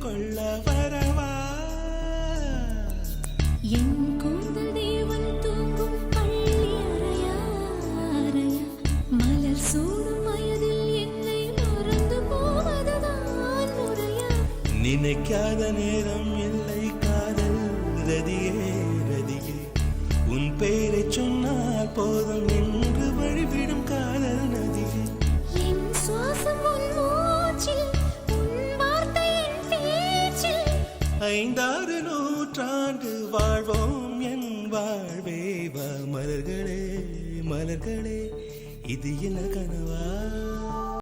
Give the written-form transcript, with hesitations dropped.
கொள்ள வரவா என் கூந்தல் தேவன் தூங்கும் பள்ளி அறையா அறையா மலர் சூடும் வயதில் என்னை மறந்து போவதுதான் முறையா நினைக்காத நேரம் இல்லை காதல் ரதியே ரதியே உன் பேரை சொன்னால் போதும் என்று வழிவிடும் காதல் நதியே என் சுவாசம் உன் மூச்சில் உன் வார்த்தை என் பேச்சில் 5-6 நூற்றாண்டு வாழ்வோம் என் வாழ்வே வா மலர்களே மலர்களே இது என்ன கனவா